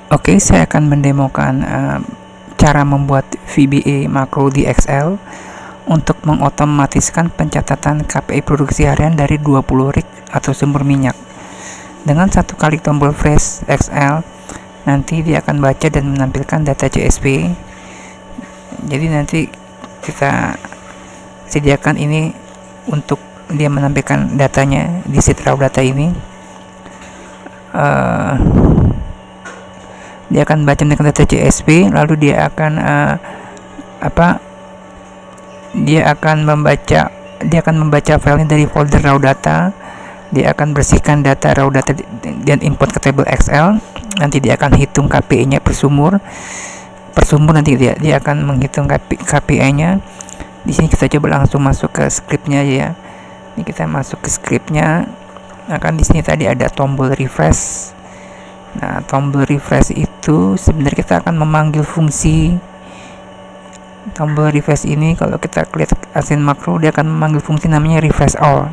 Oke, saya akan mendemokan cara membuat VBA makro di Excel untuk mengotomatiskan pencatatan KPI produksi harian dari 20 rig atau sumber minyak. Dengan satu klik tombol Fresh Excel, nanti dia akan baca dan menampilkan data CSV. Jadi nanti kita sediakan ini untuk dia menampilkan datanya di sheet raw data ini. Dia akan baca dengan data CSV, lalu dia akan membaca filenya dari folder raw data. Dia akan bersihkan data raw data dan import ke table Excel. Nanti dia akan hitung KPI-nya per sumur nanti dia akan menghitung KPI-nya. Di sini kita coba langsung masuk ke scriptnya ya. Ini kita masuk ke scriptnya. Di sini tadi ada tombol refresh. Nah, tombol refresh itu sebenarnya kita akan memanggil fungsi. Tombol refresh ini kalau kita klik assign makro, dia akan memanggil fungsi namanya refresh all.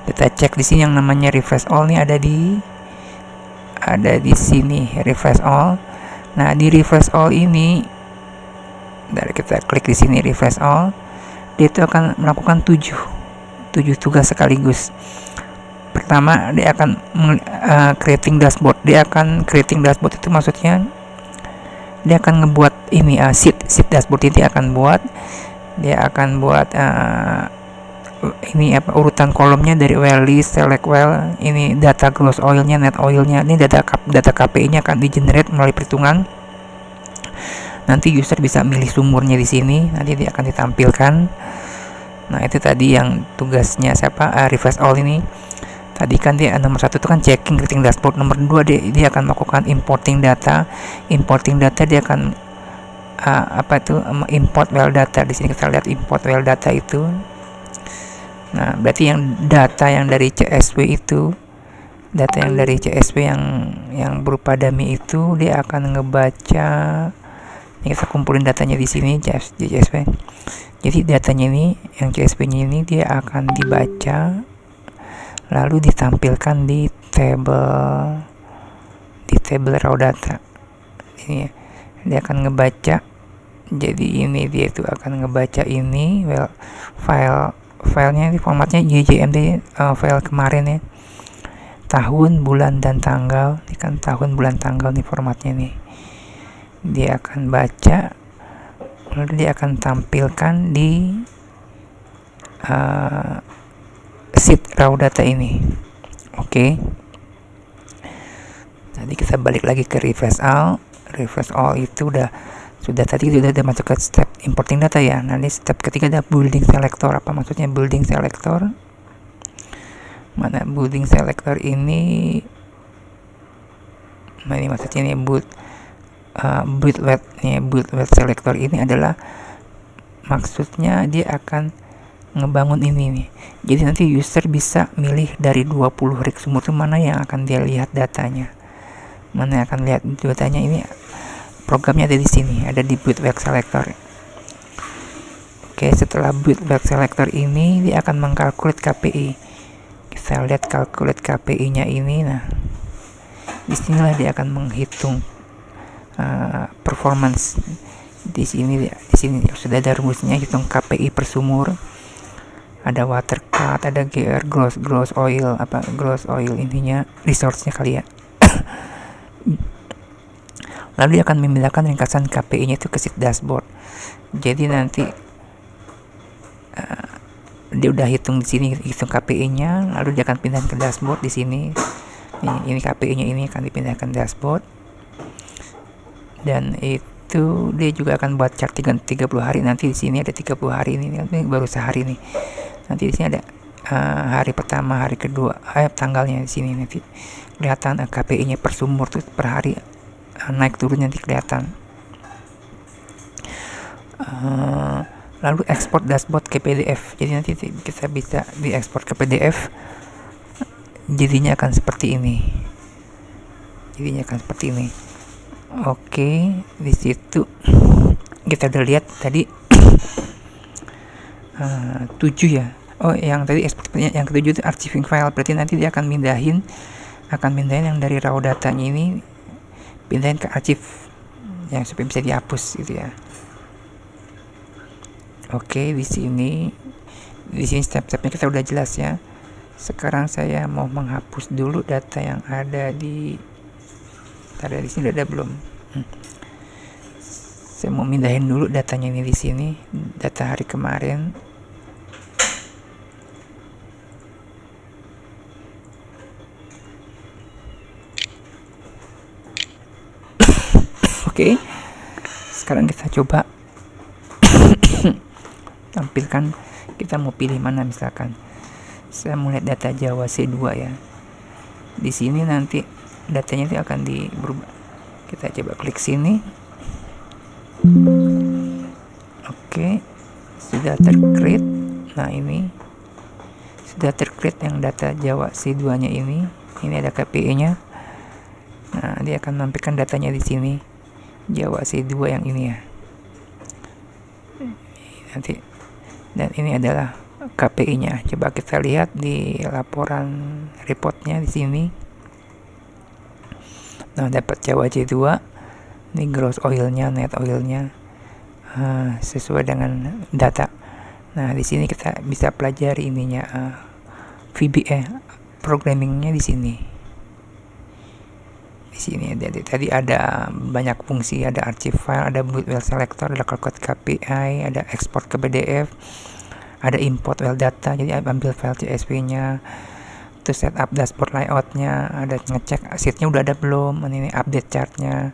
Kita cek di sini yang namanya refresh all ini ada di sini refresh all. Nah, di refresh all ini dari kita klik di sini refresh all, dia itu akan melakukan 7 tugas sekaligus. Pertama, dia akan creating dashboard. Dia akan creating dashboard itu maksudnya dia akan ngebuat ini sheet dashboard ini akan buat. Dia akan buat urutan kolomnya dari well list, select well, ini data gross oilnya, net oilnya, ini data KPI-nya akan di-generate melalui perhitungan. Nanti user bisa milih sumurnya di sini, nanti dia akan ditampilkan. Nah, itu tadi yang tugasnya refresh all ini. Tadi kan dia nomor 1 itu kan checking creating dashboard, nomor 2 dia akan melakukan importing data dia akan import well data. Di sini kita lihat import well data itu. Nah, berarti data yang dari CSV yang berupa dummy itu dia akan ngebaca. Ini kita kumpulin datanya di sini CSV. Jadi datanya ini yang CSV-nya ini dia akan dibaca lalu ditampilkan di table raw data. Ini dia akan ngebaca. Jadi ini dia itu akan ngebaca ini filenya di formatnya YJMD, file kemarin ya, tahun, bulan, dan tanggal. Ini kan tahun, bulan, tanggal nih formatnya nih. Dia akan baca lalu dia akan tampilkan di sheet raw data ini. Oke. Tadi kita balik lagi ke refresh all itu sudah masuk ke step importing data ya. Nah, ini step ketiga ada building selector. Apa maksudnya building selector? Mana building selector ini? Nah, ini maksudnya ini build weight selector ini adalah maksudnya dia akan ngebangun ini nih. Jadi nanti user bisa milih dari 20 rig sumur itu mana yang akan dia lihat datanya. Mana yang akan lihat datanya ini. Programnya ada di sini, ada di build weight selector. Oke, setelah build weight selector ini dia akan mengkalkulate KPI. Kita lihat calculate KPI-nya ini. Nah, disinilah dia akan menghitung performance. Di sini sudah ada rumusnya, hitung KPI per sumur. Ada water cut, ada GR gross oil, gross oil intinya resource-nya kali ya. Lalu dia akan memindahkan ringkasan KPI-nya itu ke sheet dashboard. Jadi nanti dia udah hitung di sini, hitung KPI-nya, lalu dia akan pindah ke dashboard di sini. Ini KPI-nya ini akan dipindahkan dashboard. Dan itu dia juga akan buat chart 30 hari. Nanti di sini ada 30 hari ini baru sehari nih. Nanti di sini ada hari pertama, hari kedua, tanggalnya di sini nanti kelihatan KPI-nya per sumur tuh per hari naik turun nanti kelihatan. Lalu export dashboard ke PDF. Jadi nanti kita bisa diekspor ke PDF. Jadinya akan seperti ini. Oke, di situ kita udah lihat tadi 7 ya. Oh, yang tadi ekspornya yang ketujuh itu archiving file. Berarti nanti dia akan mindahin yang dari raw datanya ini pindahin ke arsip yang supaya bisa dihapus gitu ya. Oke, di sini step-stepnya kita udah jelas ya. Sekarang saya mau menghapus dulu data yang ada di sini. Ada belum? Saya mau mindahin dulu datanya ini di sini, data hari kemarin. Oke. Sekarang kita coba tampilkan, kita mau pilih mana. Misalkan saya mau lihat data Jawa C2 ya. Di sini nanti datanya itu akan berubah. Kita coba klik sini. Oke, sudah tercreate. Nah, ini sudah tercreate yang data Jawa C2 nya ini. Ini ada KPI nya. Nah, dia akan menampilkan datanya di sini, Jawa C2 yang ini ya. Nanti, dan ini adalah KPI-nya. Coba kita lihat di laporan reportnya di sini. Nah, dapat Jawa C2. Ini gross oilnya, net oilnya sesuai dengan data. Nah, di sini kita bisa pelajari ininya programmingnya di sini. Di sini tadi ada banyak fungsi, ada archive file, ada boot well selector, ada calculate KPI, ada export ke PDF, ada import well data, jadi ambil file CSV-nya, terus setup dashboard layout-nya, ada ngecek sheet-nya udah ada belum, ini update chart-nya.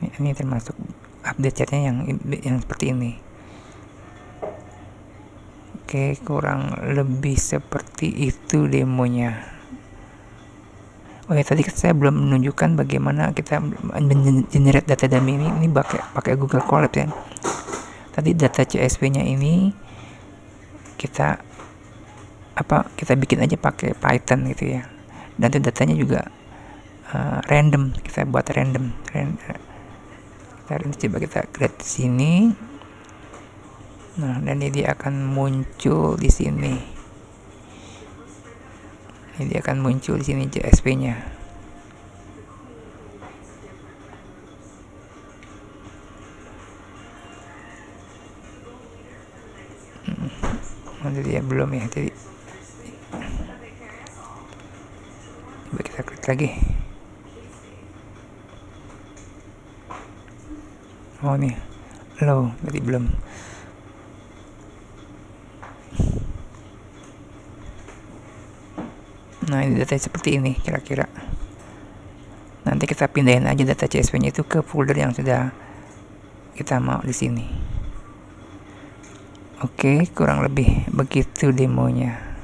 Ini termasuk update chart-nya yang seperti ini. Oke, kurang lebih seperti itu demonya. Oh ya, tadi saya belum menunjukkan bagaimana kita generate data dummy ini pakai Google Colab ya. Tadi data CSV-nya ini kita bikin aja pakai Python gitu ya. Dan itu datanya juga random, kita buat random. Coba kita create di sini. Nah, dan ini dia akan muncul di sini. Ini dia akan muncul di sini CSV-nya. Nanti dia belum ya tadi. Coba kita klik lagi. Oh nih, low, tadi belum. Nah, ini data seperti ini kira-kira. Nanti kita pindahin aja data CSV-nya itu ke folder yang sudah kita mau di sini. Oke, kurang lebih begitu demonya.